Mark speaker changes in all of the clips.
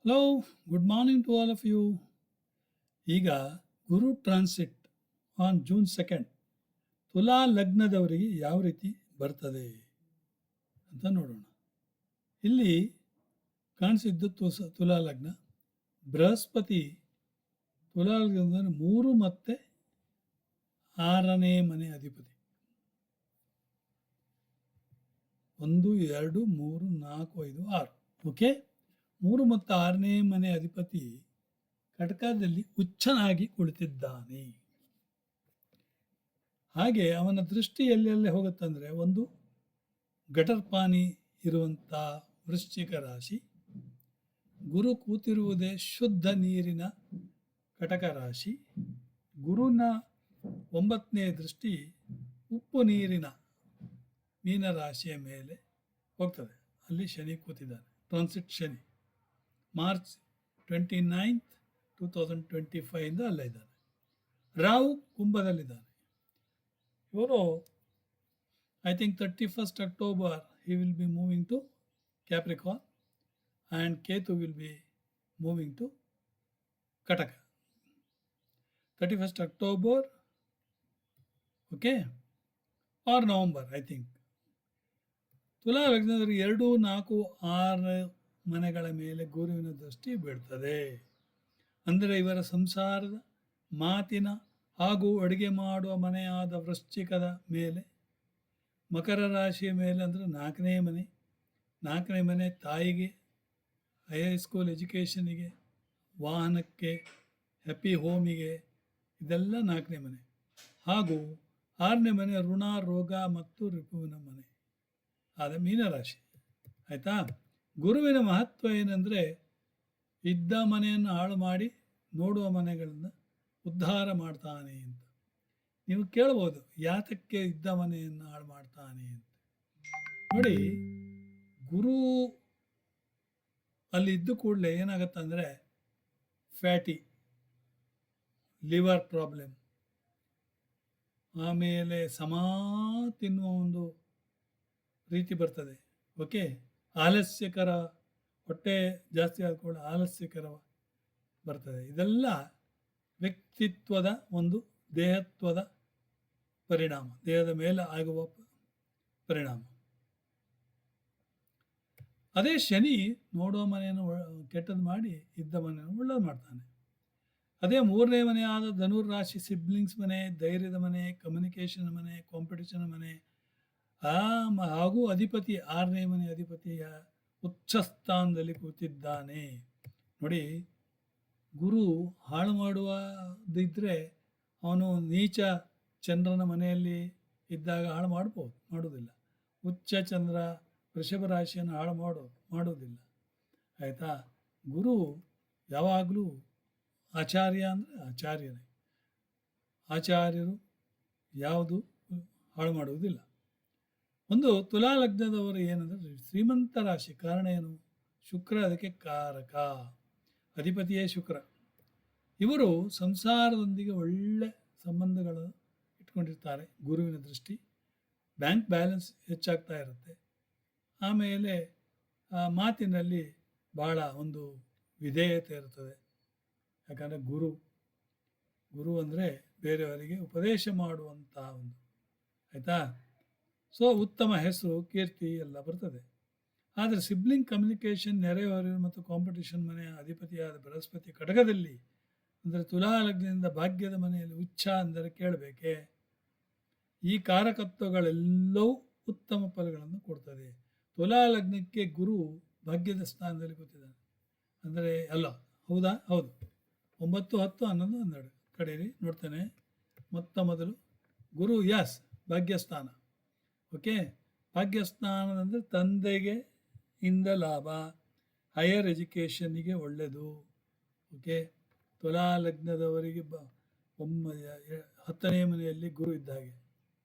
Speaker 1: Hello, good morning to all of you. ಈಗ ಗುರು transit on June 2 ತುಲಾ ಲಗ್ನದವರಿಗೆ ಯಾವ ರೀತಿ ಬರ್ತದೆ ಅಂತ ನೋಡೋಣ. ಇಲ್ಲಿ ಕಾಣಿಸಿದ್ದು ತುಲಾ ಲಗ್ನ. ಬೃಹಸ್ಪತಿ ತುಲಾ ಲಗ್ನದ 3 ಮತ್ತು 6ನೇ ಮನೆ ಅಧಿಪತಿ. 1, 2, 3, 4, 5, 6. ಓಕೆ, 3 ಮತ್ತು 6ನೇ ಮನೆ ಅಧಿಪತಿ ಕಟಕದಲ್ಲಿ ಉಚ್ಚನಾಗಿ ಕುಳಿತಿದ್ದಾನೆ. ಹಾಗೆ ಅವನ ದೃಷ್ಟಿ ಎಲ್ಲೆಲ್ಲೇ ಹೋಗುತ್ತಂದರೆ, ಒಂದು ಗಟರ್ಪಾನಿ ಇರುವಂಥ ವೃಶ್ಚಿಕ ರಾಶಿ, ಗುರು ಕೂತಿರುವುದೇ ಶುದ್ಧ ನೀರಿನ ಕಟಕ ರಾಶಿ, ಗುರುನ 9ನೇ ದೃಷ್ಟಿ ಉಪ್ಪು ನೀರಿನ ಮೀನರಾಶಿಯ ಮೇಲೆ ಹೋಗ್ತದೆ. ಅಲ್ಲಿ ಶನಿ ಕೂತಿದ್ದಾನೆ. ಟ್ರಾನ್ಸಿಟ್ ಶನಿ March 29, 2025 ಅಲ್ಲೇ ಇದ್ದಾನೆ. ರಾಹು ಕುಂಭದಲ್ಲಿದ್ದಾನೆ. ಇವರು I think 31st October he will be moving to Capricorn and Ketu will be moving to Kataka. 31st October, okay, or November, I think. ತುಲಾ ಲಗ್ನದವರಿಗೆ 2, 4, 6 ಮನೆಗಳ ಮೇಲೆ ಗುರುವಿನ ದೃಷ್ಟಿ ಬೀಳ್ತದೆ. ಅಂದರೆ ಇವರ ಸಂಸಾರದ, ಮಾತಿನ ಹಾಗೂ ಅಡುಗೆ ಮಾಡುವ ಮನೆಯಾದ ವೃಶ್ಚಿಕದ ಮೇಲೆ, ಮಕರ ರಾಶಿಯ ಮೇಲೆ ಅಂದರೆ 4ನೇ ಮನೆ. 4ನೇ ಮನೆ ತಾಯಿಗೆ, ಹೈಸ್ಕೂಲ್ ಎಜುಕೇಷನಿಗೆ, ವಾಹನಕ್ಕೆ, ಹ್ಯಾಪಿ ಹೋಮಿಗೆ, ಇದೆಲ್ಲ 4ನೇ ಮನೆ. ಹಾಗೂ 6ನೇ ಮನೆ ಋಣ, ರೋಗ ಮತ್ತು ರಿಪುವಿನ ಮನೆ ಆದ ಮೀನರಾಶಿ. ಆಯಿತಾ? ಗುರುವಿನ ಮಹತ್ವ ಏನಂದರೆ, ಇದ್ದ ಮನೆಯನ್ನು ಹಾಳು ಮಾಡಿ ನೋಡುವ ಮನೆಗಳನ್ನು ಉದ್ಧಾರ ಮಾಡ್ತಾನೆ ಅಂತ. ನೀವು ಕೇಳ್ಬೋದು, ಯಾತಕ್ಕೆ ಇದ್ದ ಮನೆಯನ್ನು ಹಾಳು ಮಾಡ್ತಾನೆ ಅಂತ. ನೋಡಿ, ಗುರು ಅಲ್ಲಿ ಇದ್ದು ಕೂಡಲೇ ಏನಾಗುತ್ತೆ ಅಂದರೆ, ಫ್ಯಾಟಿ ಲಿವರ್ ಪ್ರಾಬ್ಲಮ್, ಆಮೇಲೆ ತಿನ್ನುವ ಒಂದು ರೀತಿ ಬರ್ತದೆ. ಓಕೆ, ಆಲಸ್ಯಕರ, ಹೊಟ್ಟೆ ಜಾಸ್ತಿ ಆದ್ಕೊಂಡು ಆಲಸ್ಯಕರ ಬರ್ತದೆ. ಇದೆಲ್ಲ ವ್ಯಕ್ತಿತ್ವದ ಒಂದು ದೇಹತ್ವದ ಪರಿಣಾಮ, ದೇಹದ ಮೇಲೆ ಆಗುವ ಪರಿಣಾಮ. ಅದೇ ಶನಿ ನೋಡುವ ಮನೆಯನ್ನು ಕೆಟ್ಟದ್ದು ಮಾಡಿ ಇದ್ದ ಮನೆಯನ್ನು ಒಳ್ಳೇದು ಮಾಡ್ತಾನೆ. ಅದೇ 3ನೇ ಮನೆಯಾದ ಧನುರ್ ರಾಶಿ ಸಿಬ್ಲಿಂಗ್ಸ್ ಮನೆ, ಧೈರ್ಯದ ಮನೆ, ಕಮ್ಯುನಿಕೇಷನ್ ಮನೆ, ಕಾಂಪಿಟಿಷನ್ ಮನೆ, ಹಾಗೂ ಅಧಿಪತಿ 6ನೇ ಮನೆ ಅಧಿಪತಿಯ ಉಚ್ಚ ಸ್ಥಾನದಲ್ಲಿ ಕೂತಿದ್ದಾನೆ. ನೋಡಿ, ಗುರು ಹಾಳು ಮಾಡುವುದಿದ್ದರೆ ಅವನು ನೀಚ ಚಂದ್ರನ ಮನೆಯಲ್ಲಿ ಇದ್ದಾಗ ಹಾಳು ಮಾಡುವುದಿಲ್ಲ. ಉಚ್ಚ ಚಂದ್ರ ವೃಷಭ ರಾಶಿಯನ್ನು ಹಾಳು ಮಾಡುವುದಿಲ್ಲ. ಆಯಿತಾ? ಗುರು ಯಾವಾಗಲೂ ಆಚಾರ್ಯ ಅಂದರೆ ಆಚಾರ್ಯನೇ. ಆಚಾರ್ಯರು ಯಾವುದು ಹಾಳು ಮಾಡುವುದಿಲ್ಲ. ಒಂದು ತುಲಾ ಲಗ್ನದವರು ಏನಂದರೆ ಶ್ರೀಮಂತ ರಾಶಿ. ಕಾರಣ ಏನು? ಶುಕ್ರ ಅದಕ್ಕೆ ಕಾರಕ, ಅಧಿಪತಿಯೇ ಶುಕ್ರ. ಇವರು ಸಂಸಾರದೊಂದಿಗೆ ಒಳ್ಳೆ ಸಂಬಂಧಗಳನ್ನು ಇಟ್ಕೊಂಡಿರ್ತಾರೆ. ಗುರುವಿನ ದೃಷ್ಟಿ, ಬ್ಯಾಂಕ್ ಬ್ಯಾಲೆನ್ಸ್ ಹೆಚ್ಚಾಗ್ತಾ ಇರುತ್ತೆ. ಆಮೇಲೆ ಮಾತಿನಲ್ಲಿ ಭಾಳ ಒಂದು ವಿಧೇಯತೆ ಇರ್ತದೆ. ಯಾಕಂದರೆ ಗುರು ಅಂದರೆ ಬೇರೆಯವರಿಗೆ ಉಪದೇಶ ಮಾಡುವಂಥ ಒಂದು, ಆಯಿತಾ? ಸೊ ಉತ್ತಮ ಹೆಸರು, ಕೀರ್ತಿ ಎಲ್ಲ ಬರ್ತದೆ. ಆದರೆ ಸಿಬ್ಲಿಂಗ್ ಕಮ್ಯುನಿಕೇಷನ್, ನೆರೆಹೊರೆ ಮತ್ತು ಕಾಂಪಿಟಿಷನ್ ಮನೆಯ ಅಧಿಪತಿಯಾದ ಬೃಹಸ್ಪತಿ ಕಟಕದಲ್ಲಿ ಅಂದರೆ ತುಲಾ ಲಗ್ನದಿಂದ ಭಾಗ್ಯದ ಮನೆಯಲ್ಲಿ ಉಚ್ಚ ಅಂದರೆ ಕೇಳಬೇಕೆ. ಈ ಕಾರಕತ್ವಗಳೆಲ್ಲವೂ ಉತ್ತಮ ಫಲಗಳನ್ನು ಕೊಡ್ತದೆ. ತುಲಾ ಲಗ್ನಕ್ಕೆ ಗುರು ಭಾಗ್ಯದ ಸ್ಥಾನದಲ್ಲಿ ಕೂತಿದ್ದಾನೆ ಅಂದರೆ ಅಲ್ಲ, ಹೌದಾ? ಹೌದು. 9, 10, 11, 12 ಕಡೆಯಲ್ಲಿ ನೋಡ್ತೇನೆ. ಮೊದಲು ಗುರು ಭಾಗ್ಯಸ್ಥಾನ. ಓಕೆ, ಭಾಗ್ಯಸ್ಥಾನದಂದರೆ ತಂದೆಗೆ ಇಂದ ಲಾಭ, ಹೈಯರ್ ಎಜುಕೇಷನ್ನಿಗೆ ಒಳ್ಳೆಯದು. ಓಕೆ, ತುಲಾ ಲಗ್ನದವರಿಗೆ 10ನೇ ಮನೆಯಲ್ಲಿ ಗುರು ಇದ್ದಾಗೆ.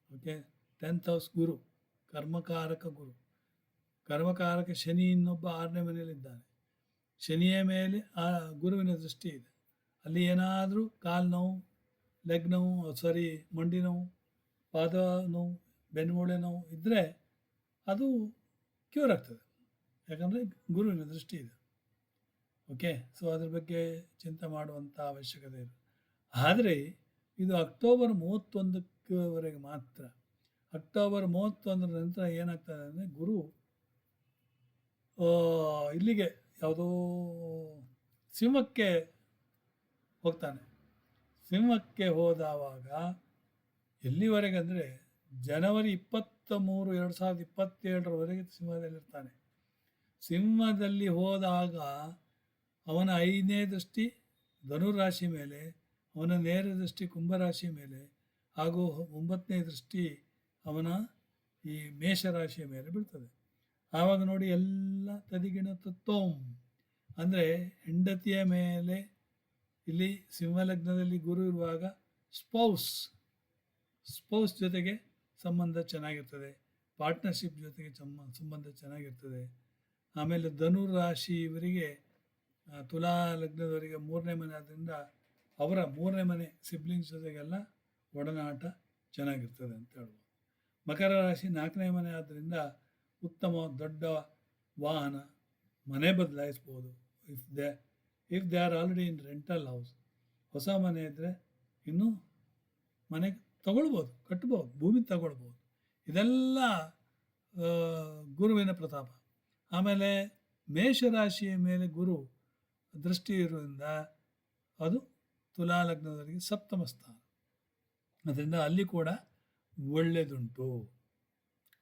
Speaker 1: ಓಕೆ, 10th ಹೌಸ್ ಗುರು, ಕರ್ಮಕಾರಕ ಗುರು. ಕರ್ಮಕಾರಕ ಶನಿ ಇನ್ನೊಬ್ಬ 6ನೇ ಮನೆಯಲ್ಲಿದ್ದಾನೆ. ಶನಿಯ ಮೇಲೆ ಗುರುವಿನ ದೃಷ್ಟಿ ಇದೆ. ಅಲ್ಲಿ ಏನಾದರೂ ಕಾಲು ನೋವು, ಲೆಗ್ ನೋವು, ಮಂಡಿ ನೋವು, ಪಾದ ನೋವು, ಬೆನ್ನುಮೂಳೆ ನೋವು ಇದ್ದರೆ ಅದು ಕ್ಯೂರ್ ಆಗ್ತದೆ. ಯಾಕಂದರೆ ಗುರುವಿನ ದೃಷ್ಟಿ ಇದೆ. ಓಕೆ. ಸೊ ಅದ್ರ ಬಗ್ಗೆ ಚಿಂತೆ ಮಾಡುವಂಥ ಅವಶ್ಯಕತೆ ಇದೆ. ಆದರೆ ಇದು ಅಕ್ಟೋಬರ್ 31ವರೆಗೆ ಮಾತ್ರ. ಅಕ್ಟೋಬರ್ 31 ನಂತರ ಏನಾಗ್ತದೆ ಅಂದರೆ ಗುರು ಇಲ್ಲಿಗೆ ಯಾವುದೋ ಸಿಂಹಕ್ಕೆ ಹೋಗ್ತಾನೆ. ಸಿಂಹಕ್ಕೆ ಹೋದವಾಗ ಎಲ್ಲಿವರೆಗೆ ಅಂದರೆ ಜನವರಿ 23, 2027ರವರೆಗೆ ಸಿಂಹದಲ್ಲಿರ್ತಾನೆ. ಸಿಂಹದಲ್ಲಿ ಹೋದಾಗ ಅವನ 5ನೇ ದೃಷ್ಟಿ ಧನುರಾಶಿ ಮೇಲೆ, ಅವನ ನೇರ ದೃಷ್ಟಿ ಕುಂಭರಾಶಿ ಮೇಲೆ, ಹಾಗೂ 9ನೇ ದೃಷ್ಟಿ ಅವನ ಈ ಮೇಷರಾಶಿಯ ಮೇಲೆ ಬೀಳ್ತದೆ. ಆವಾಗ ನೋಡಿ ಎಲ್ಲ ತದಿಗಿಣ ತತ್ವಂ ಅಂದರೆ ಹೆಂಡತಿಯ ಮೇಲೆ ಇಲ್ಲಿ ಸಿಂಹಲಗ್ನದಲ್ಲಿ ಗುರು ಇರುವಾಗ ಸ್ಪೌಸ್ ಜೊತೆಗೆ ಸಂಬಂಧ ಚೆನ್ನಾಗಿರ್ತದೆ, ಪಾರ್ಟ್ನರ್ಶಿಪ್ ಜೊತೆಗೆ ಸಂಬಂಧ ಚೆನ್ನಾಗಿರ್ತದೆ. ಆಮೇಲೆ ಧನುರಾಶಿ ಇವರಿಗೆ ತುಲಾ ಲಗ್ನದವರಿಗೆ 3ನೇ ಮನೆ ಆದ್ದರಿಂದ ಅವರ 3ನೇ ಮನೆ ಸಿಬ್ಲಿಂಗ್ಸ್ ಜೊತೆಗೆಲ್ಲ ಒಡನಾಟ ಚೆನ್ನಾಗಿರ್ತದೆ ಅಂತ ಹೇಳ್ಬೋದು. ಮಕರ ರಾಶಿ 4ನೇ ಮನೆ ಆದ್ದರಿಂದ ಉತ್ತಮ ದೊಡ್ಡ ವಾಹನ, ಮನೆ ಬದಲಾಯಿಸ್ಬೋದು. If they are already in rental house. ಹೊಸ ಮನೆ ಇದ್ದರೆ ಇನ್ನೂ ಮನೆ ತಗೊಳ್ಬೋದು, ಕಟ್ಬೋದು, ಭೂಮಿ ತಗೊಳ್ಬೋದು. ಇದೆಲ್ಲ ಗುರುವಿನ ಪ್ರತಾಪ. ಆಮೇಲೆ ಮೇಷರಾಶಿಯ ಮೇಲೆ ಗುರು ದೃಷ್ಟಿ ಇರುವುದರಿಂದ ಅದು ತುಲಾ ಲಗ್ನದವರಿಗೆ ಸಪ್ತಮ ಸ್ಥಾನ. ಅದರಿಂದ ಅಲ್ಲಿ ಕೂಡ ಒಳ್ಳೆಯದುಂಟು.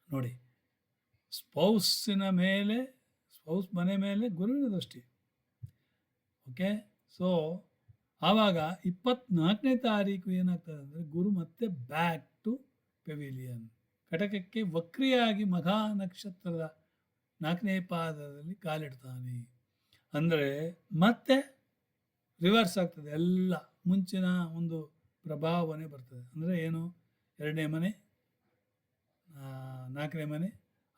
Speaker 1: ನೋಡಿ, ಸ್ಪೌಸ್ ಮನೆ ಮೇಲೆ ಗುರುವಿನ ದೃಷ್ಟಿ. ಓಕೆ. ಸೊ ಆವಾಗ 24ನೇ ತಾರೀಕು ಏನಾಗ್ತದೆ ಅಂದರೆ ಗುರು ಮತ್ತೆ ಬ್ಯಾಕ್ ಟು ಪೆವಿಲಿಯನ್, ಕಟಕಕ್ಕೆ ವಕ್ರಿಯಾಗಿ ಮಘಾ ನಕ್ಷತ್ರದ 4ನೇ ಪಾದದಲ್ಲಿ ಕಾಲಿಡ್ತಾನೆ. ಅಂದರೆ ಮತ್ತೆ ರಿವರ್ಸ್ ಆಗ್ತದೆ, ಎಲ್ಲ ಮುಂಚಿನ ಒಂದು ಪ್ರಭಾವನೆ ಬರ್ತದೆ. ಅಂದರೆ ಏನು, 2ನೇ ಮನೆ, 4ನೇ ಮನೆ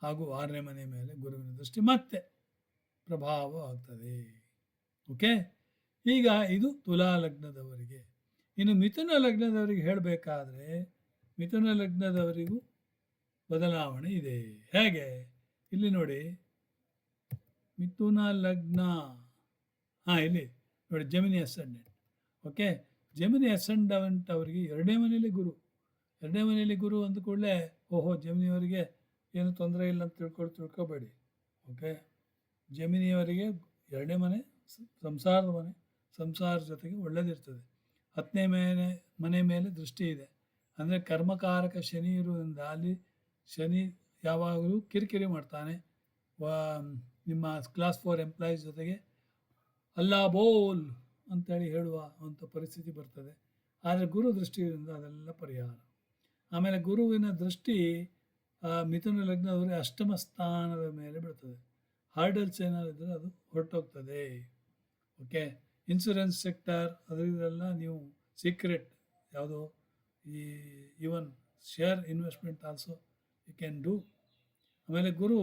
Speaker 1: ಹಾಗೂ 6ನೇ ಮನೆ ಮೇಲೆ ಗುರುವಿನ ದೃಷ್ಟಿ ಮತ್ತೆ ಪ್ರಭಾವ ಆಗ್ತದೆ. ಓಕೆ. ಈಗ ಇದು ತುಲಾ ಲಗ್ನದವರಿಗೆ. ಇನ್ನು ಮಿಥುನ ಲಗ್ನದವರಿಗೆ ಹೇಳಬೇಕಾದ್ರೆ ಮಿಥುನ ಲಗ್ನದವರಿಗೂ ಬದಲಾವಣೆ ಇದೆ. ಹೇಗೆ? ಇಲ್ಲಿ ನೋಡಿ, ಮಿಥುನ ಲಗ್ನ, ಇಲ್ಲಿ ನೋಡಿ, ಜೆಮಿನಿ ಅಸೆಂಡೆಂಟ್. ಓಕೆ. ಜೆಮಿನಿ ಅಸೆಂಡೆಂಟ್ ಅವರಿಗೆ 2ನೇ ಮನೆಯಲ್ಲಿ ಗುರು ಅಂದ ಕೂಡಲೇ ಓಹೋ ಜೆಮಿನಿಯವರಿಗೆ ಏನು ತೊಂದರೆ ಇಲ್ಲ ಅಂತ ತಿಳ್ಕೊಬೇಡಿ. ಓಕೆ. ಜೆಮಿನಿಯವರಿಗೆ 2ನೇ ಮನೆ ಸಂಸಾರದ ಮನೆ, ಸಂಸಾರ ಜೊತೆಗೆ ಒಳ್ಳೆಯದಿರ್ತದೆ. 10ನೇ ಮನೆ ಮೇಲೆ ದೃಷ್ಟಿ ಇದೆ. ಅಂದರೆ ಕರ್ಮಕಾರಕ ಶನಿ ಇರುವುದರಿಂದ ಅಲ್ಲಿ ಶನಿ ಯಾವಾಗಲೂ ಕಿರಿಕಿರಿ ಮಾಡ್ತಾನೆ. ನಿಮ್ಮ ಕ್ಲಾಸ್ 4 ಎಂಪ್ಲಾಯೀಸ್ ಜೊತೆಗೆ ಅಲ್ಲಾ ಬೋಲ್ ಅಂತೇಳಿ ಹೇಳುವ ಅಂಥ ಪರಿಸ್ಥಿತಿ ಬರ್ತದೆ. ಆದರೆ ಗುರು ದೃಷ್ಟಿಯಿಂದ ಅದೆಲ್ಲ ಪರಿಹಾರ. ಆಮೇಲೆ ಗುರುವಿನ ದೃಷ್ಟಿ ಮಿಥುನ ಲಗ್ನದವರಿಗೆ 8ಮ ಸ್ಥಾನದ ಮೇಲೆ ಬೀಳ್ತದೆ. ಹಾರ್ಡಲ್ಸ್ ಏನಾದಿದ್ರೆ ಅದು ಹೊರಟೋಗ್ತದೆ. ಓಕೆ. ಇನ್ಶೂರೆನ್ಸ್ ಸೆಕ್ಟರ್ ಅದರಲ್ಲೆಲ್ಲ ನೀವು ಸೀಕ್ರೆಟ್ ಯಾವುದೋ even share investment also you can do. ಆಮೇಲೆ ಗುರು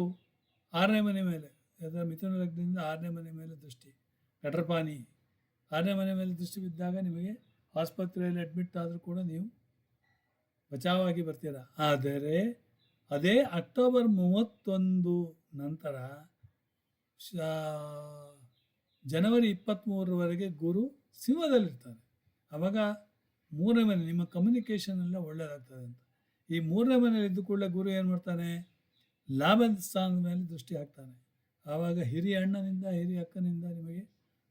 Speaker 1: 6ನೇ ಮನೆ ಮೇಲೆ, ಅದರ ಮಿಥುನ ಲಗ್ನದಿಂದ 6ನೇ ಮನೆ ಮೇಲೆ ದೃಷ್ಟಿ, ಗಟರ್ಪಾನಿ 6ನೇ ಮನೆ ಮೇಲೆ ದೃಷ್ಟಿ ಬಿದ್ದಾಗ ನಿಮಗೆ ಆಸ್ಪತ್ರೆಯಲ್ಲಿ ಅಡ್ಮಿಟ್ ಆದರೂ ಕೂಡ ನೀವು ಬಚಾವಾಗಿ ಬರ್ತೀರ. ಆದರೆ ಅದೇ ಅಕ್ಟೋಬರ್ 31 ನಂತರ ಜನವರಿ 23ರವರೆಗೆ ಗುರು ಸಿಂಹದಲ್ಲಿರ್ತಾನೆ. ಆವಾಗ 3ನೇ ಮನೆ, ನಿಮ್ಮ ಕಮ್ಯುನಿಕೇಷನ್ ಎಲ್ಲ ಒಳ್ಳೆಯದಾಗ್ತದೆ ಅಂತ. ಈ 3ನೇ ಮನೆಯಲ್ಲಿ ಇದ್ದು ಕೂಡಲೇ ಗುರು ಏನು ಮಾಡ್ತಾನೆ, ಲಾಭದ ಸ್ಥಾನದ ಮೇಲೆ ದೃಷ್ಟಿ ಹಾಕ್ತಾನೆ. ಆವಾಗ ಹಿರಿಯ ಅಣ್ಣನಿಂದ ಹಿರಿಯ ಅಕ್ಕನಿಂದ ನಿಮಗೆ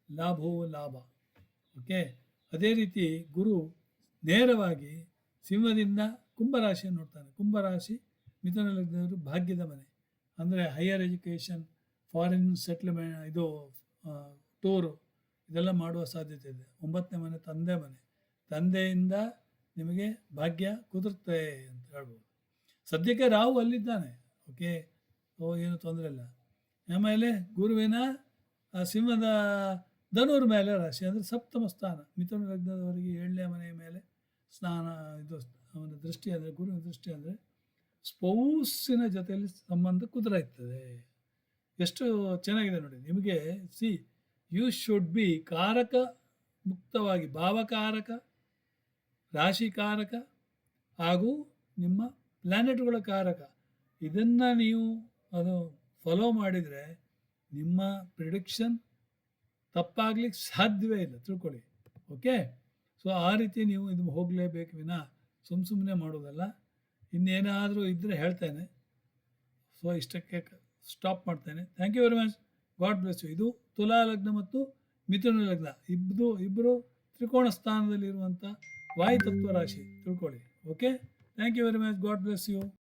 Speaker 1: ಲಾಭವೋ ಲಾಭ. ಓಕೆ. ಅದೇ ರೀತಿ ಗುರು ನೇರವಾಗಿ ಸಿಂಹದಿಂದ ಕುಂಭರಾಶಿಯನ್ನು ನೋಡ್ತಾನೆ. ಕುಂಭರಾಶಿ ಮಿಥುನ ಲಗ್ನದವರು ಭಾಗ್ಯದ ಮನೆ, ಅಂದರೆ ಹೈಯರ್ ಎಜುಕೇಷನ್, ಫಾರಿನ್ ಸೆಟ್ಲ್ಮೆಂಟ್, ಇದು ಟೂರು ಇದೆಲ್ಲ ಮಾಡುವ ಸಾಧ್ಯತೆ ಇದೆ. 9ನೇ ಮನೆ ತಂದೆ ಮನೆ, ತಂದೆಯಿಂದ ನಿಮಗೆ ಭಾಗ್ಯ ಕುದುರುತ್ತೆ ಅಂತ ಹೇಳ್ಬೋದು. ಸದ್ಯಕ್ಕೆ ರಾಹು ಅಲ್ಲಿದ್ದಾನೆ. ಓಕೆ. ಏನು ತೊಂದರೆ ಇಲ್ಲ. ಆಮೇಲೆ ಗುರುವಿನ ಸಿಂಹದ ಧನುರ್ ಮೇಲೆ ರಾಶಿ, ಅಂದರೆ ಸಪ್ತಮ ಸ್ಥಾನ. ಮಿಥುನ ಲಗ್ನದವರಿಗೆ 7ನೇ ಮನೆಯ ಮೇಲೆ ಇದು ಅವನ ದೃಷ್ಟಿ, ಅಂದರೆ ಗುರುವಿನ ದೃಷ್ಟಿ, ಅಂದರೆ ಸ್ಪೌಸಿನ ಜೊತೆಯಲ್ಲಿ ಸಂಬಂಧ ಕುದುರಾಯ್ತದೆ. ಎಷ್ಟು ಚೆನ್ನಾಗಿದೆ ನೋಡಿ. ನಿಮಗೆ ಯು ಶುಡ್ ಬಿ ಕಾರಕ ಮುಕ್ತವಾಗಿ, ಭಾವಕಾರಕ, ರಾಶಿಕಾರಕ ಹಾಗೂ ನಿಮ್ಮ ಪ್ಲ್ಯಾನೆಟ್ಗಳ ಕಾರಕ, ಇದನ್ನು ನೀವು ಅದು ಫಾಲೋ ಮಾಡಿದರೆ ನಿಮ್ಮ ಪ್ರಿಡಿಕ್ಷನ್ ತಪ್ಪಾಗ್ಲಿಕ್ಕೆ ಸಾಧ್ಯವೇ ಇಲ್ಲ, ತಿಳ್ಕೊಳ್ಳಿ. ಓಕೆ, ಸೊ ಆ ರೀತಿ ನೀವು ಇದು ಹೋಗಲೇಬೇಕು ವಿನ ಸುಮ್ಮನೆ ಮಾಡೋದಲ್ಲ. ಇನ್ನೇನಾದರೂ ಇದ್ದರೆ ಹೇಳ್ತೇನೆ. ಸೊ ಇಷ್ಟಕ್ಕೆ ಸ್ಟಾಪ್ ಮಾಡ್ತೇನೆ. Thank you very much. God bless you. ಇದು ತುಲಾ ಲಗ್ನ ಮತ್ತು ಮಿಥುನ ಲಗ್ನ ಇಬ್ಬರು ತ್ರಿಕೋಣ ಸ್ಥಾನದಲ್ಲಿರುವಂಥ ವಾಯುತತ್ವ ರಾಶಿ, ತಿಳ್ಕೊಳ್ಳಿ. Okay, thank you very much. God bless you.